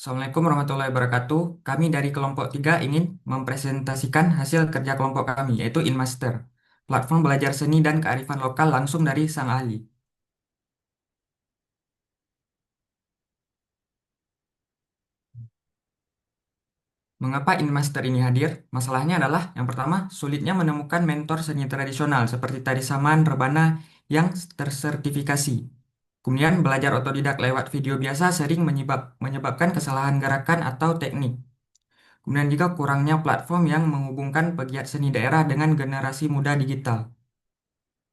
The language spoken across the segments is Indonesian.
Assalamualaikum warahmatullahi wabarakatuh. Kami dari kelompok 3 ingin mempresentasikan hasil kerja kelompok kami, yaitu InMaster, platform belajar seni dan kearifan lokal langsung dari sang ahli. Mengapa InMaster ini hadir? Masalahnya adalah, yang pertama, sulitnya menemukan mentor seni tradisional seperti tari saman, rebana yang tersertifikasi. Kemudian, belajar otodidak lewat video biasa sering menyebabkan kesalahan gerakan atau teknik. Kemudian juga kurangnya platform yang menghubungkan pegiat seni daerah dengan generasi muda digital.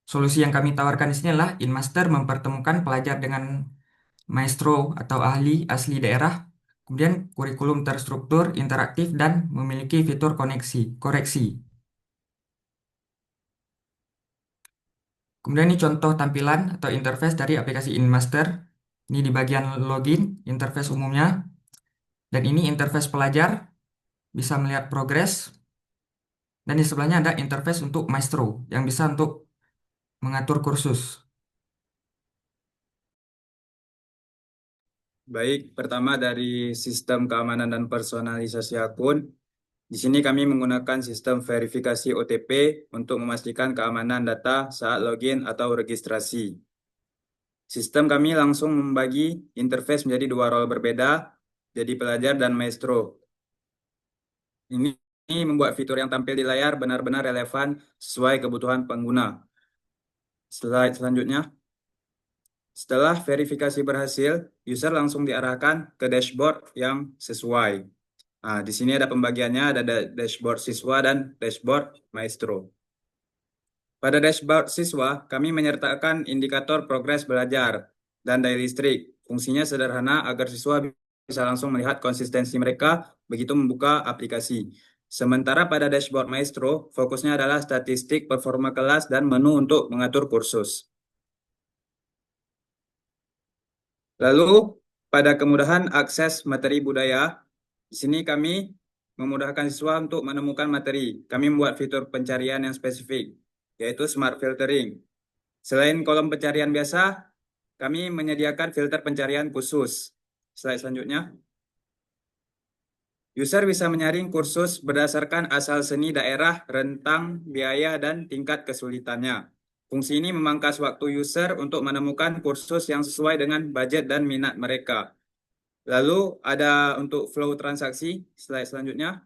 Solusi yang kami tawarkan di sini adalah InMaster mempertemukan pelajar dengan maestro atau ahli asli daerah, kemudian kurikulum terstruktur, interaktif, dan memiliki fitur koreksi. Kemudian ini contoh tampilan atau interface dari aplikasi InMaster. Ini di bagian login, interface umumnya, dan ini interface pelajar, bisa melihat progres, dan di sebelahnya ada interface untuk maestro yang bisa untuk mengatur kursus. Baik, pertama dari sistem keamanan dan personalisasi akun. Di sini kami menggunakan sistem verifikasi OTP untuk memastikan keamanan data saat login atau registrasi. Sistem kami langsung membagi interface menjadi dua role berbeda, jadi pelajar dan maestro. Ini membuat fitur yang tampil di layar benar-benar relevan sesuai kebutuhan pengguna. Slide selanjutnya. Setelah verifikasi berhasil, user langsung diarahkan ke dashboard yang sesuai. Nah, di sini ada pembagiannya, ada dashboard siswa dan dashboard maestro. Pada dashboard siswa, kami menyertakan indikator progres belajar dan daya listrik. Fungsinya sederhana agar siswa bisa langsung melihat konsistensi mereka begitu membuka aplikasi. Sementara pada dashboard maestro, fokusnya adalah statistik performa kelas dan menu untuk mengatur kursus. Lalu, pada kemudahan akses materi budaya, di sini kami memudahkan siswa untuk menemukan materi. Kami membuat fitur pencarian yang spesifik, yaitu smart filtering. Selain kolom pencarian biasa, kami menyediakan filter pencarian khusus. Slide selanjutnya. User bisa menyaring kursus berdasarkan asal seni daerah, rentang, biaya, dan tingkat kesulitannya. Fungsi ini memangkas waktu user untuk menemukan kursus yang sesuai dengan budget dan minat mereka. Lalu ada untuk flow transaksi, slide selanjutnya.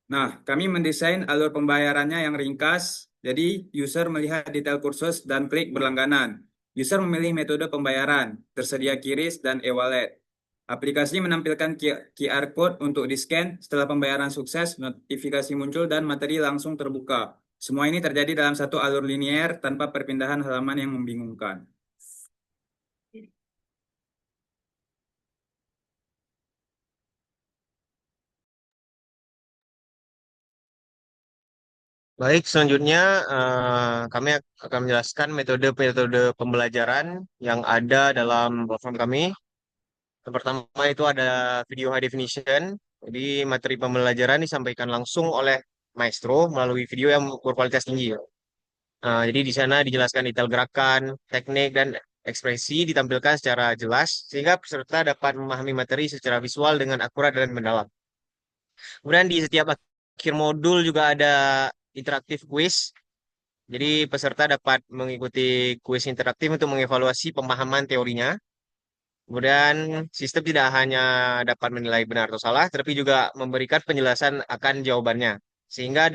Nah, kami mendesain alur pembayarannya yang ringkas, jadi user melihat detail kursus dan klik berlangganan. User memilih metode pembayaran, tersedia QRIS dan e-wallet. Aplikasi menampilkan QR Code untuk di-scan, setelah pembayaran sukses, notifikasi muncul dan materi langsung terbuka. Semua ini terjadi dalam satu alur linier tanpa perpindahan halaman yang membingungkan. Baik, selanjutnya kami akan menjelaskan metode-metode pembelajaran yang ada dalam platform kami. Yang pertama itu ada video high definition. Jadi materi pembelajaran disampaikan langsung oleh maestro melalui video yang berkualitas tinggi. Jadi di sana dijelaskan detail gerakan, teknik, dan ekspresi ditampilkan secara jelas sehingga peserta dapat memahami materi secara visual dengan akurat dan mendalam. Kemudian di setiap akhir modul juga ada interaktif quiz. Jadi peserta dapat mengikuti kuis interaktif untuk mengevaluasi pemahaman teorinya. Kemudian sistem tidak hanya dapat menilai benar atau salah, tapi juga memberikan penjelasan akan jawabannya. Sehingga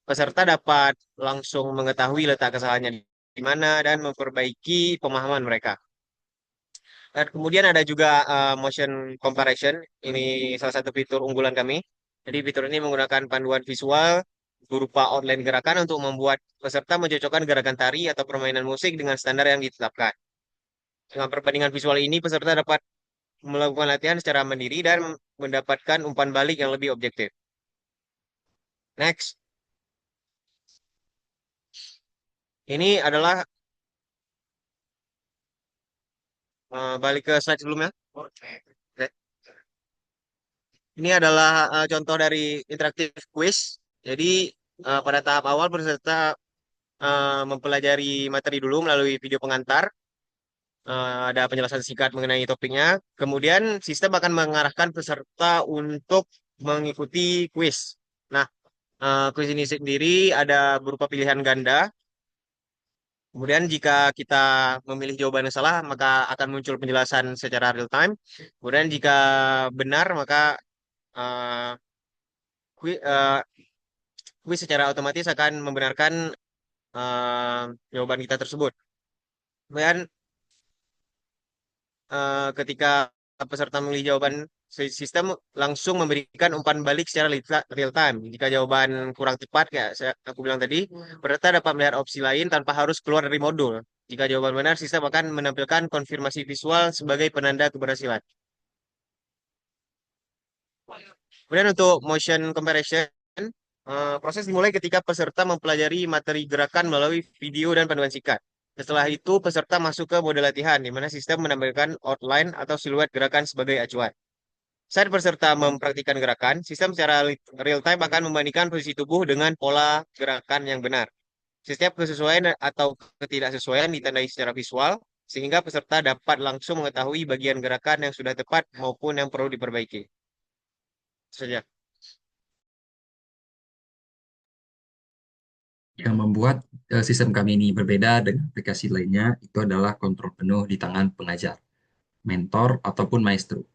peserta dapat langsung mengetahui letak kesalahannya di mana dan memperbaiki pemahaman mereka. Dan kemudian ada juga motion comparison. Ini salah satu fitur unggulan kami. Jadi fitur ini menggunakan panduan visual berupa outline gerakan untuk membuat peserta mencocokkan gerakan tari atau permainan musik dengan standar yang ditetapkan. Dengan perbandingan visual ini, peserta dapat melakukan latihan secara mandiri dan mendapatkan umpan balik yang lebih objektif. Next, ini adalah balik ke slide sebelumnya. Oke. Ini adalah contoh dari interaktif quiz. Jadi pada tahap awal peserta mempelajari materi dulu melalui video pengantar. ada penjelasan singkat mengenai topiknya. Kemudian sistem akan mengarahkan peserta untuk mengikuti kuis. Nah, kuis ini sendiri ada berupa pilihan ganda. Kemudian jika kita memilih jawaban yang salah, maka akan muncul penjelasan secara real time. Kemudian jika benar, maka uh, kuis secara otomatis akan membenarkan jawaban kita tersebut. Kemudian ketika peserta memilih jawaban, sistem langsung memberikan umpan balik secara real time. Jika jawaban kurang tepat, kayak aku bilang tadi, peserta dapat melihat opsi lain tanpa harus keluar dari modul. Jika jawaban benar, sistem akan menampilkan konfirmasi visual sebagai penanda keberhasilan. Kemudian untuk motion comparison, proses dimulai ketika peserta mempelajari materi gerakan melalui video dan panduan singkat. Setelah itu, peserta masuk ke mode latihan, di mana sistem menampilkan outline atau siluet gerakan sebagai acuan. Saat peserta mempraktikkan gerakan, sistem secara real time akan membandingkan posisi tubuh dengan pola gerakan yang benar. Setiap kesesuaian atau ketidaksesuaian ditandai secara visual, sehingga peserta dapat langsung mengetahui bagian gerakan yang sudah tepat maupun yang perlu diperbaiki. Itu saja. Yang membuat sistem kami ini berbeda dengan aplikasi lainnya itu adalah kontrol penuh di tangan pengajar, mentor, ataupun maestro.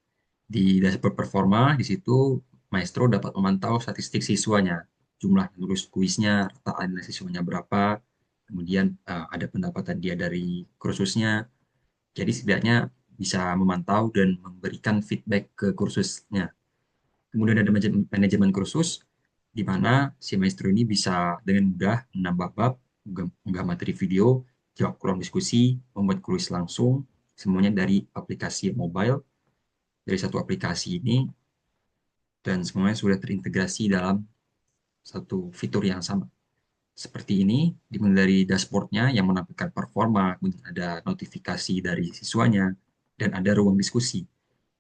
Di dashboard performa, di situ maestro dapat memantau statistik siswanya, jumlah lulus kuisnya, rataan siswanya berapa, kemudian ada pendapatan dia dari kursusnya. Jadi setidaknya bisa memantau dan memberikan feedback ke kursusnya. Kemudian ada manajemen kursus, di mana si maestro ini bisa dengan mudah menambah bab, unggah materi video, jawab kolom diskusi, membuat kuis langsung, semuanya dari aplikasi mobile, dari satu aplikasi ini, dan semuanya sudah terintegrasi dalam satu fitur yang sama. Seperti ini, dimulai dari dashboardnya yang menampilkan performa, kemudian ada notifikasi dari siswanya, dan ada ruang diskusi.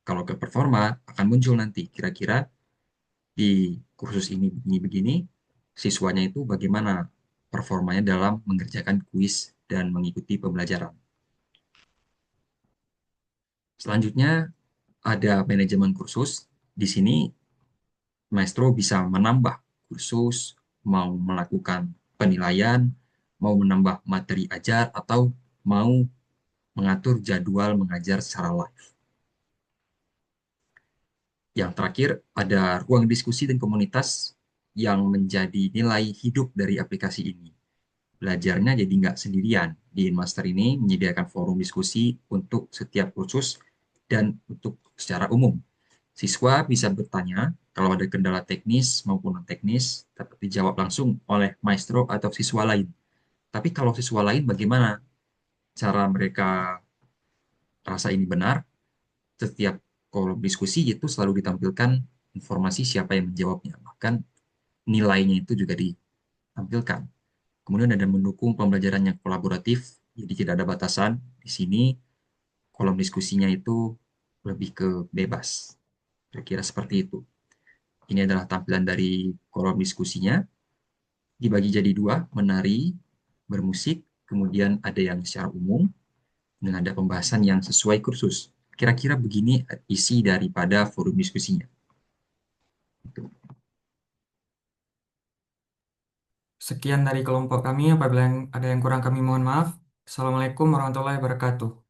Kalau ke performa, akan muncul nanti kira-kira di kursus ini begini-begini, siswanya itu bagaimana performanya dalam mengerjakan kuis dan mengikuti pembelajaran. Selanjutnya ada manajemen kursus. Di sini maestro bisa menambah kursus, mau melakukan penilaian, mau menambah materi ajar, atau mau mengatur jadwal mengajar secara live. Yang terakhir, ada ruang diskusi dan komunitas yang menjadi nilai hidup dari aplikasi ini. Belajarnya jadi nggak sendirian. Di Master ini menyediakan forum diskusi untuk setiap kursus dan untuk secara umum. Siswa bisa bertanya kalau ada kendala teknis maupun non-teknis dapat dijawab langsung oleh maestro atau siswa lain. Tapi kalau siswa lain bagaimana cara mereka rasa ini benar? Setiap kolom diskusi itu selalu ditampilkan informasi siapa yang menjawabnya. Bahkan nilainya itu juga ditampilkan. Kemudian ada mendukung pembelajaran yang kolaboratif, jadi tidak ada batasan. Di sini kolom diskusinya itu lebih ke bebas. Kira-kira seperti itu. Ini adalah tampilan dari kolom diskusinya. Dibagi jadi dua, menari, bermusik, kemudian ada yang secara umum, dan ada pembahasan yang sesuai kursus. Kira-kira begini isi daripada forum diskusinya. Sekian dari kelompok kami. Apabila ada yang kurang kami mohon maaf. Assalamualaikum warahmatullahi wabarakatuh.